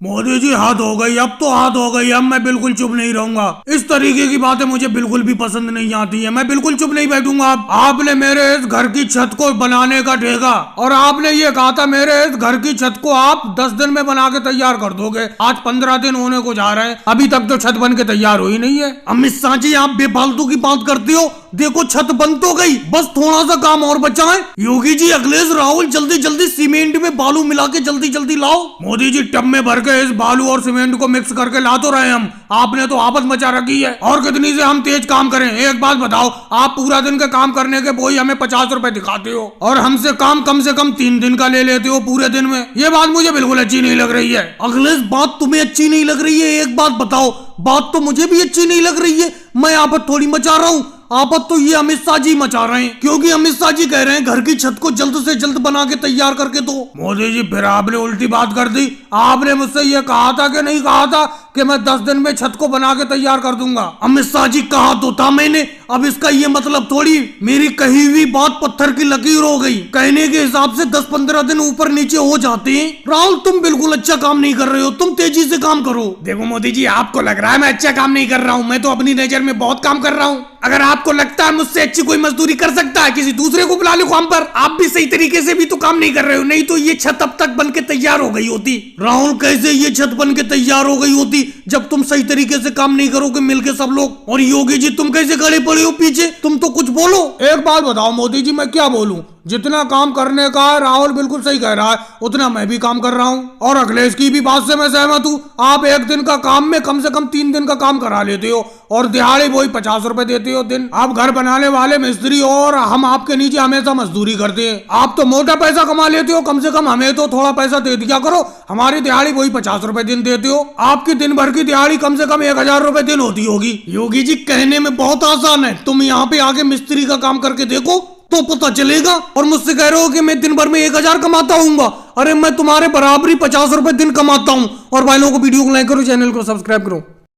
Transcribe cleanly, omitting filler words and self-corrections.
मोदी जी हद हो गई, अब तो हद हो गई। अब मैं बिल्कुल चुप नहीं रहूंगा। इस तरीके की बातें मुझे बिल्कुल भी पसंद नहीं आती है। मैं बिल्कुल चुप नहीं बैठूंगा। अब आपने मेरे इस घर की छत को बनाने का ठेका, और आपने ये कहा था मेरे इस घर की छत को आप 10 दिन में बना के तैयार कर दोगे। आज 15 दिन होने को जा रहे हैं, अभी तक तो छत बन के तैयार हुई नहीं है। अमित शाह जी, आप बेफालतू की बात करते हो। देखो छत बन तो गई, बस थोड़ा सा काम और बचा है। योगी जी, अखिलेश, राहुल, जल्दी जल्दी सीमेंट में बालू मिला के जल्दी जल्दी लाओ। मोदी जी, टब में भर के इस बालू और सीमेंट को मिक्स करके ला तो रहे हम। आपने तो आपस मचा रखी है। और कितनी से हम तेज काम करें? एक बात बताओ, आप पूरा दिन का काम करने के वही हमें 50 रुपए दिखाते हो, और हमसे काम कम से कम 3 दिन का ले लेते हो पूरे दिन में। ये बात मुझे बिल्कुल अच्छी नहीं लग रही है। अखिलेश, बात तुम्हें अच्छी नहीं लग रही है? एक बात बताओ, बात तो मुझे भी अच्छी नहीं लग रही है। मैं आपत थोड़ी मचा रहा हूँ, आपत तो ये अमित शाह जी मचा रहे हैं, क्योंकि अमित शाह जी कह रहे हैं घर की छत को जल्द से जल्द बना के तैयार करके दो। मोदी जी, फिर आपने उल्टी बात कर दी। आपने मुझसे ये कहा था कि नहीं कहा था कि मैं 10 दिन में छत को बना के तैयार कर दूंगा? अमित शाह जी, कहा तो था मैंने। अब इसका ये मतलब थोड़ी मेरी कही हुई बात पत्थर की लकीर हो गई। कहने के हिसाब से 10-15 दिन ऊपर नीचे हो जाते हैं। राहुल, तुम बिल्कुल अच्छा काम नहीं कर रहे हो, तुम तेजी से काम करो। देखो मोदी जी, आपको लग रहा है मैं अच्छा काम नहीं कर रहा हूँ, मैं तो अपनी नजर में बहुत काम कर रहा हूँ। अगर आपको लगता है मुझसे अच्छी कोई मजदूरी कर सकता है, किसी दूसरे को बुला लो काम पर। आप भी सही तरीके से भी तो काम नहीं कर रहे हो, नहीं तो ये छत अब तक बन के तैयार हो गई होती। राहुल, कैसे ये छत बन के तैयार हो गई होती जब तुम सही तरीके से काम नहीं करोगे मिलके सब लोग? और योगी जी, तुम कैसे खड़े पड़े हो पीछे? तुम तो कुछ बोलो। एक बात बताओ मोदी जी, मैं क्या बोलूं? जितना काम करने का है, राहुल बिल्कुल सही कह रहा है, उतना मैं भी काम कर रहा हूँ। और अखिलेश की भी बात से मैं सहमत हूँ। आप एक दिन का काम में कम से कम 3 दिन का काम करा लेते हो, और दिहाड़ी वही 50 रुपए देते हो दिन। आप घर बनाने वाले मिस्त्री हो और हम आपके नीचे हमेशा मजदूरी करते हैं। आप तो मोटा पैसा कमा लेते हो, कम से कम हमें तो थोड़ा पैसा दे दिया करो। हमारी दिहाड़ी वही 50 रुपए दिन देते हो। आपकी दिन भर की दिहाड़ी कम से कम 1000 रुपए दिन होती होगी। योगी जी, कहने में बहुत आसान है, तुम यहाँ पे आके मिस्त्री का काम करके देखो तो पता चलेगा। और मुझसे कह रहे हो कि मैं दिन भर में 1000 कमाता हूँ? अरे मैं तुम्हारे बराबरी 50 रुपए दिन कमाता हूँ। और भाई लोगों को वीडियो को लाइक करो, चैनल को सब्सक्राइब करो।